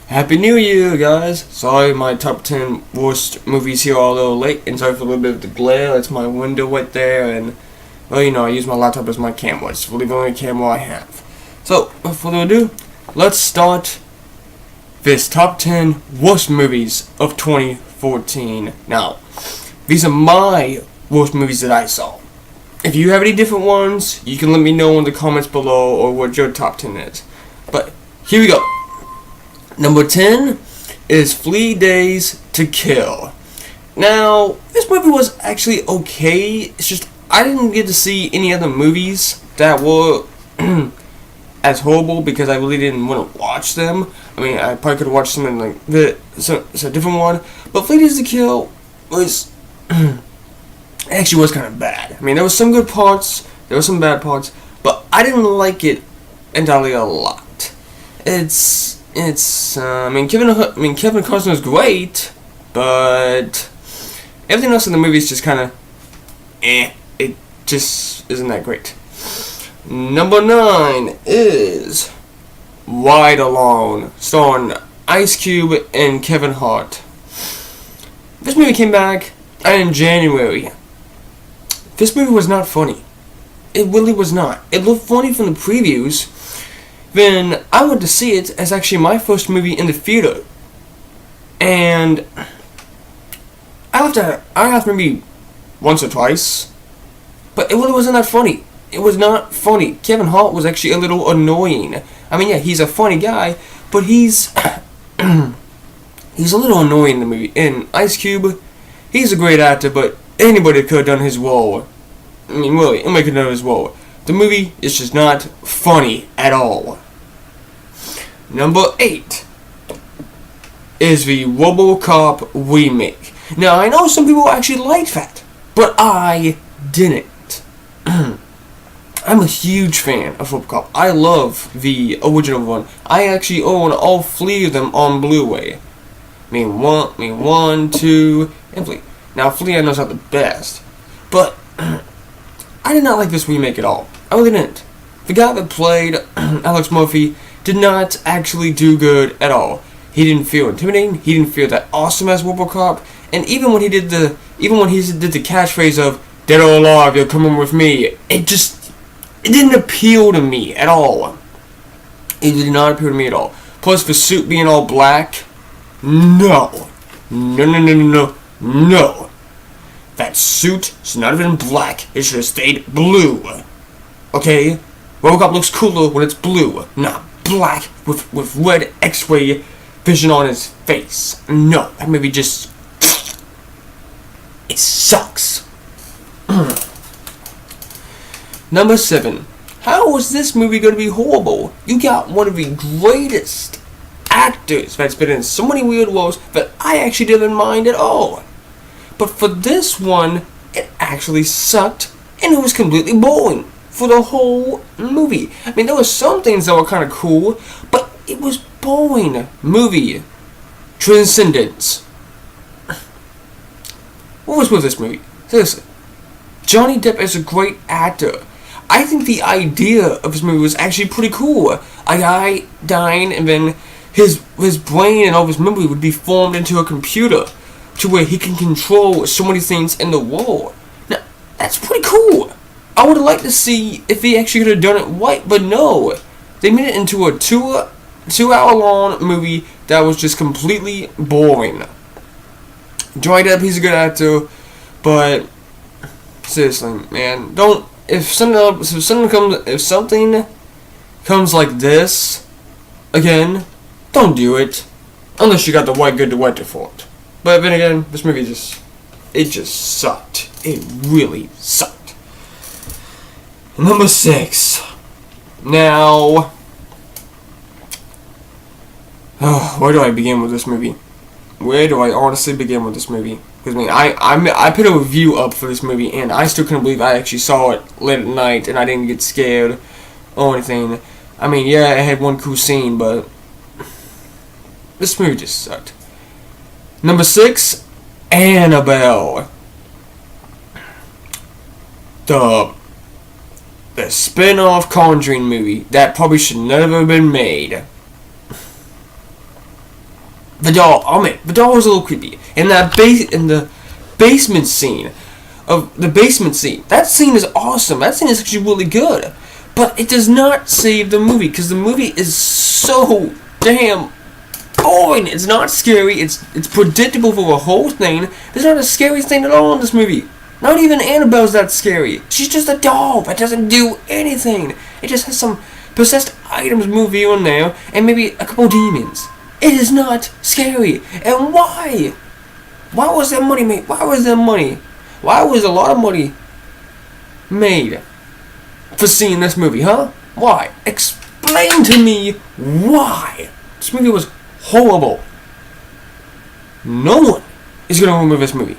Happy New Year, guys! Sorry, my top 10 worst movies here are a little late, and sorry for a little bit of the glare. That's my window right there, and, well, I use my laptop as my camera. It's really the only camera I have. So, without further ado, let's start this top 10 worst movies of 2014. Now, these are my worst movies that I saw. If you have any different ones, you can let me know in the comments below or what your top 10 is. But, here we go. Number 10 is 3 Days to Kill. Now, this movie was actually okay. It's just I didn't get to see any other movies that were as horrible because I really didn't want to watch them. I mean, I probably could have watched something like it's a different one. But 3 Days to Kill was it actually was kind of bad. I mean, there was some good parts, there were some bad parts, but I didn't like it entirely a lot. Kevin Costner's great, but everything else in the movie is just kind of it just isn't that great. Number 9 is Ride Alone, starring Ice Cube and Kevin Hart. This movie came back in January. This movie was not funny. It really was not. It looked funny from the previews. Then I went to see it as actually my first movie in the theater, and I laughed maybe once or twice, but it really wasn't that funny. It was not funny. Kevin Hart was actually a little annoying. I mean, yeah, he's a funny guy, but he's he's a little annoying in the movie. And Ice Cube, he's a great actor, but anybody could have done his role. I mean, really, anybody could have done his role. The movie is just not funny at all. Number 8 is the Robocop remake. Now, I know some people actually liked that, but I didn't. I'm a huge fan of Robocop. I love the original one. I actually own all 3 of them on Blu-ray. One, 2, and 3. Now, 3 I know is not the best, but I did not like this remake at all. I really didn't. The guy that played Alex Murphy did not actually do good at all. He didn't feel intimidating. He didn't feel that awesome as Robocop. And even when he did the catchphrase of "Dead or alive, you're coming with me," it didn't appeal to me at all. It did not appeal to me at all. Plus, the suit being all black, no. That suit should not have been black. It should have stayed blue. Okay? Robocop looks cooler when it's blue, not black with red X-ray vision on his face. No, that movie just it sucks. Number 7. How was this movie going to be horrible? You got one of the greatest actors that's been in so many weird roles that I actually didn't mind at all. But for this one, it actually sucked, and it was completely boring for the whole movie. I mean, there were some things that were kind of cool, but it was boring. Movie Transcendence. What was with this movie? Seriously, Johnny Depp is a great actor. I think the idea of this movie was actually pretty cool. A guy dying, and then his brain and all of his memory would be formed into a computer to where he can control so many things in the world. Now, that's pretty cool. I would have liked to see if they actually could have done it right, but no. They made it into a 2-hour-long movie that was just completely boring. Johnny Depp, he's a good actor, but seriously, man, don't. If something comes like this again, don't do it unless you got the right good director for it. But then again, this movie just sucked. It really sucked. Number 6. Now, where do I begin with this movie? Where do I honestly begin with this movie? Because I put a review up for this movie, and I still couldn't believe I actually saw it late at night, and I didn't get scared or anything. I mean, yeah, it had one cool scene, but this movie just sucked. Number 6, Annabelle. The spin-off Conjuring movie that probably should never have been made. The doll, oh man, the doll was a little creepy. In the basement scene, that scene is awesome. That scene is actually really good. But it does not save the movie, because the movie is so damn boring. It's not scary. It's predictable for the whole thing. There's not a scary thing at all in this movie. Not even Annabelle's that scary. She's just a doll that doesn't do anything. It just has some possessed items move here and there, and maybe a couple demons. It is not scary. And why? Why was there money made? Why was there money? Why was a lot of money made for seeing this movie, huh? Why? Explain to me why. This movie was horrible. No one is going to remember this movie.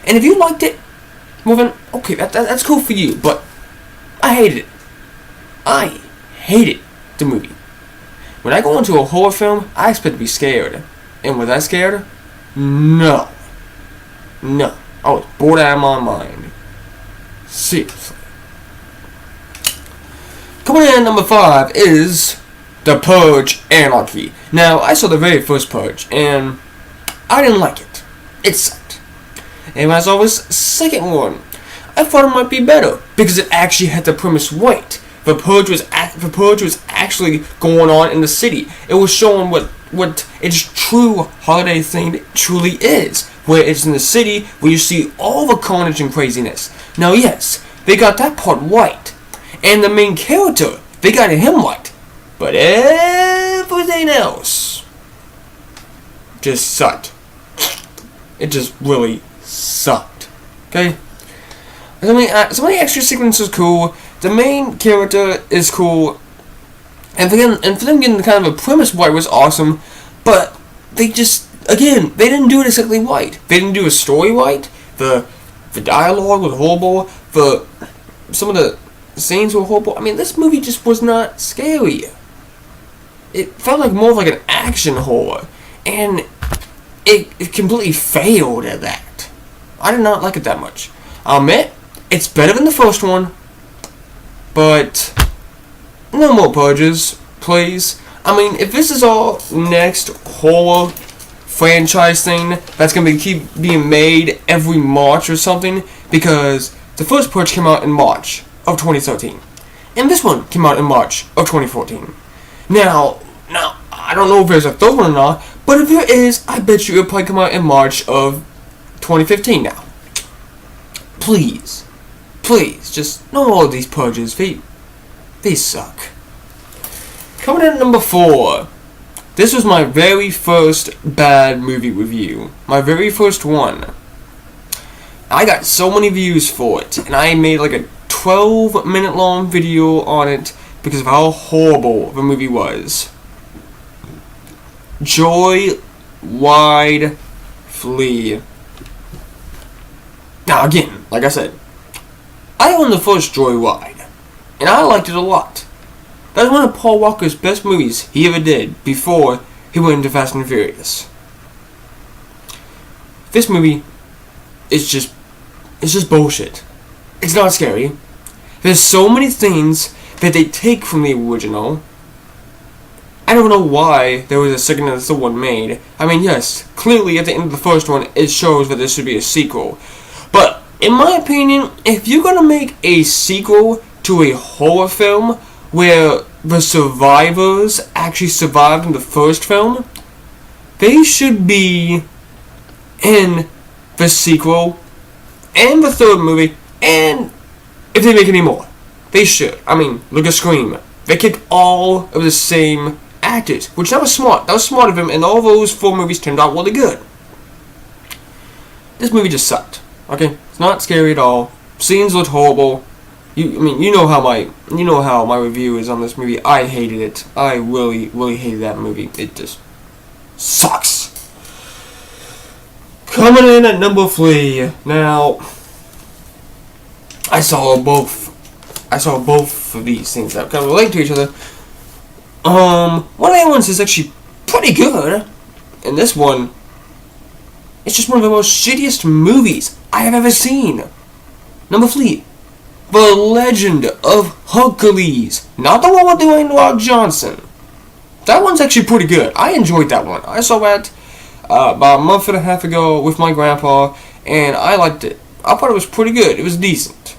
And if you liked it, well then, okay, that's cool for you, but I hated it. I hated the movie. When I go into a horror film, I expect to be scared. And was I scared? No. No. I was bored out of my mind. Seriously. Coming in at number 5 is The Purge Anarchy. Now, I saw the very first Purge, and I didn't like it. It sucked. And when I saw this second one, I thought it might be better, because it actually had the premise right. The Purge was actually going on in the city. It was showing what its true holiday thing truly is, where it's in the city where you see all the carnage and craziness. Now yes, they got that part right, and the main character, they got him right, but everything else just sucked. It just really sucked. Okay? Some of the extra sequences are cool. The main character is cool, and for them getting kind of a premise right was awesome, but they just, again, they didn't do it exactly right. They didn't do a story right. The dialogue was horrible. Some of the scenes were horrible. I mean, this movie just was not scary. It felt like more of like an action horror, and it completely failed at that. I did not like it that much. I'll admit, it's better than the first one, but no more Purges, please. I mean, if this is our next horror franchise thing that's going to keep being made every March or something, because the first Purge came out in March of 2013, and this one came out in March of 2014. Now, I don't know if there's a third one or not, but if there is, I bet you it'll probably come out in March of 2015 now. Please, just no more of these Purges. They suck. Coming in at number 4. This was my very first bad movie review. My very first one. I got so many views for it, and I made like a 12-minute long video on it because of how horrible the movie was. Joy Wide Flee. Now again, like I said, I own the first Joyride, and I liked it a lot. That was one of Paul Walker's best movies he ever did before he went into Fast and Furious. This movie is just bullshit. It's not scary. There's so many things that they take from the original. I don't know why there was a second and third one made. I mean, yes, clearly at the end of the first one, it shows that there should be a sequel. But, in my opinion, if you're gonna make a sequel to a horror film where the survivors actually survived in the first film, they should be in the sequel and the third movie, and if they make any more, they should. I mean, look at Scream. They kicked all of the same actors, which that was smart. That was smart of them, and all those 4 movies turned out really good. This movie just sucked. Okay, it's not scary at all. Scenes looked horrible. You know how my review is on this movie. I hated it. I really hated that movie. It just sucks. Coming in at number 3. Now, I saw both of these things that kind of relate to each other. One of the other ones is actually pretty good, and this one, it's just one of the most shittiest movies I have ever seen. Number 3. The Legend of Hercules. Not the one with Dwayne The Rock Johnson. That one's actually pretty good. I enjoyed that one. I saw that about a month and a half ago with my grandpa, and I liked it. I thought it was pretty good. It was decent.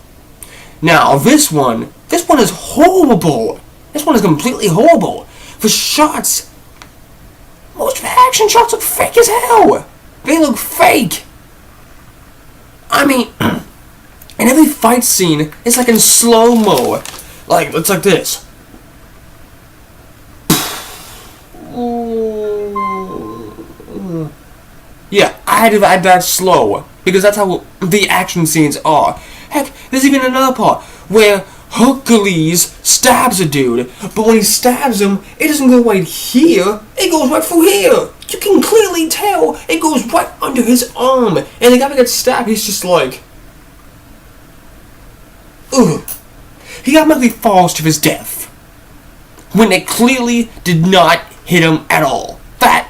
Now, this one is horrible. This one is completely horrible. The shots, most of the action shots look fake as hell. They look fake. I mean, and every fight scene is like in slow-mo. Like, it's like this. Yeah, I had to add that slow, because that's how the action scenes are. Heck, there's even another part where Hercules stabs a dude, but when he stabs him, it doesn't go right here, it goes right through here. You can clearly tell it goes right under his arm, and the guy that gets stabbed, he's just like, ugh. He automatically falls to his death, when it clearly did not hit him at all. That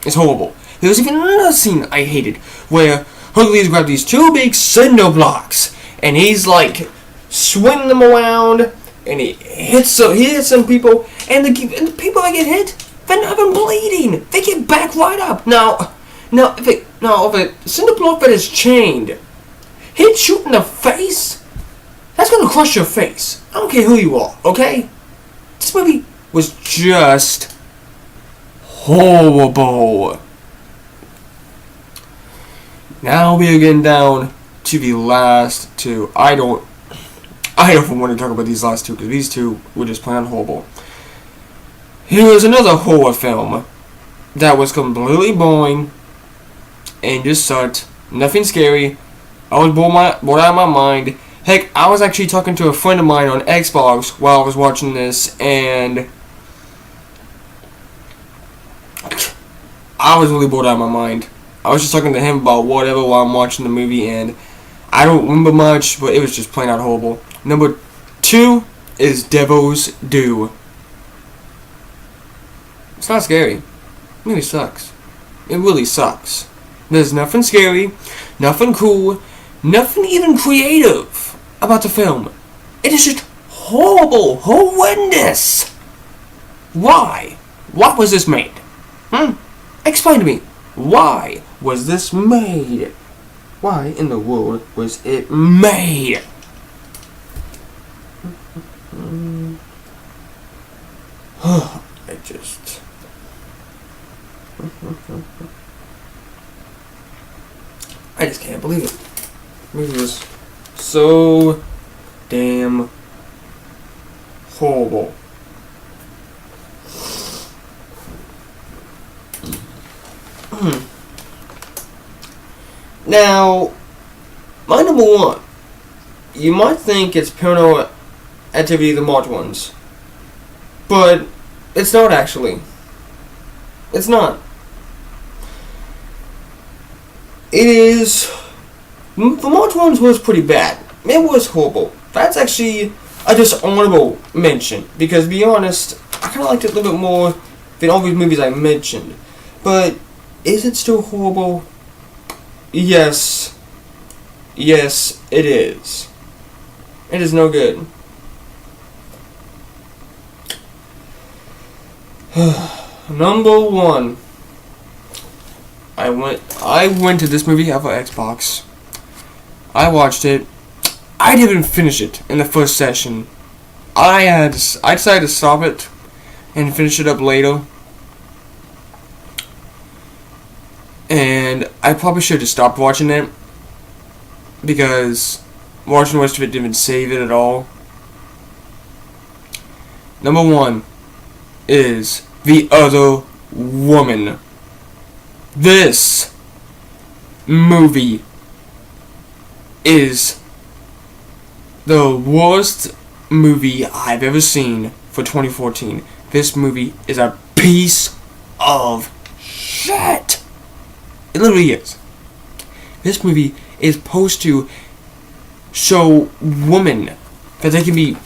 is horrible. There was even another scene I hated, where Hercules grabbed these two big cinder blocks, and he's like swinging them around, and he hits some people, and the people that get hit, they're not even bleeding. They get back right up. Now, if a cinder block that is chained hits you in the face, that's gonna crush your face. I don't care who you are, okay? This movie was just horrible. Now we are getting down to the last two. I don't want to talk about these last two, because these two were just plain horrible. Here's another horror film that was completely boring and just sucked. Nothing scary. I was bored out of my mind. Heck, I was actually talking to a friend of mine on Xbox while I was watching this, and I was really bored out of my mind. I was just talking to him about whatever while I'm watching the movie, and I don't remember much, but it was just plain out horrible. Number 2 is Devil's Due. It's not scary. It really sucks. It really sucks. There's nothing scary, nothing cool, nothing even creative about the film. It is just horrible, horrendous. Why? What was this made? Explain to me. Why was this made? Why in the world was it made? I just can't believe it. The movie was so damn horrible. Now, my number 1. You might think it's Paranormal Activity: The Marked Ones, but it's not actually. It's not. It is. The Marked Ones was pretty bad. It was horrible. That's actually a dishonorable mention, because to be honest, I kind of liked it a little bit more than all these movies I mentioned. But is it still horrible? Yes. Yes, it is. It is no good. Number 1. I went to this movie off of Xbox. I watched it. I didn't finish it in the first session. I decided to stop it and finish it up later. And I probably should have stopped watching it, because watching the rest of it didn't save it at all. Number 1 is The Other Woman. This movie is the worst movie I've ever seen for 2014. This movie is a piece of shit. It literally is. This movie is supposed to show women that they can be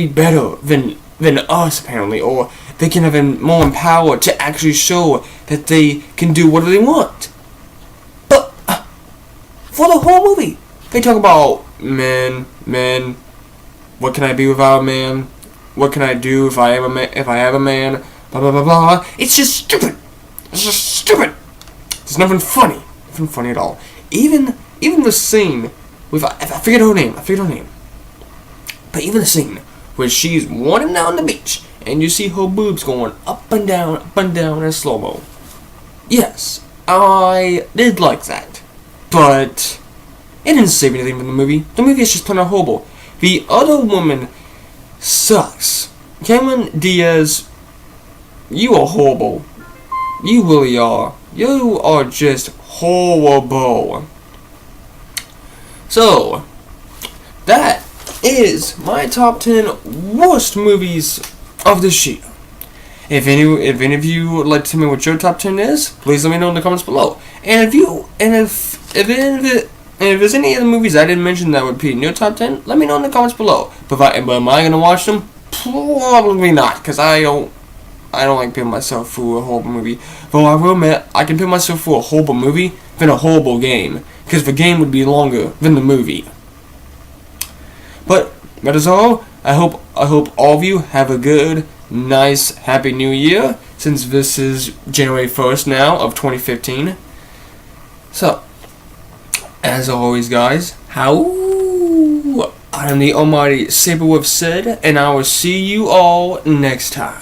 better than us, apparently, or they can have more empowered to actually show that they can do whatever they want. But for the whole movie, they talk about men. What can I be without a man? What can I do if I have a man? Blah blah blah blah. It's just stupid. It's just stupid. There's nothing funny. Nothing funny at all. Even the scene with, I forget her name. But even the scene where she's running down the beach and you see her boobs going up and down in slow-mo. Yes, I did like that. But it didn't save anything from the movie. The movie is just plain and horrible. The other woman sucks. Cameron Diaz, you are horrible. You really are. You are just horrible. So, that is my top 10 worst movies of this year. If any of you would like to tell me what your top 10 is, please let me know in the comments below. And if there's any other movies I didn't mention that would be in your top 10, let me know in the comments below. But am I gonna watch them? Probably not, because I don't like putting myself through a horrible movie. Though I will admit, I can put myself through a horrible movie than a horrible game, because the game would be longer than the movie. But that is all. I hope all of you have a good, nice, happy New Year, since this is January 1st now of 2015. So, as always, guys, I am the almighty Saberwolf Sid, and I will see you all next time.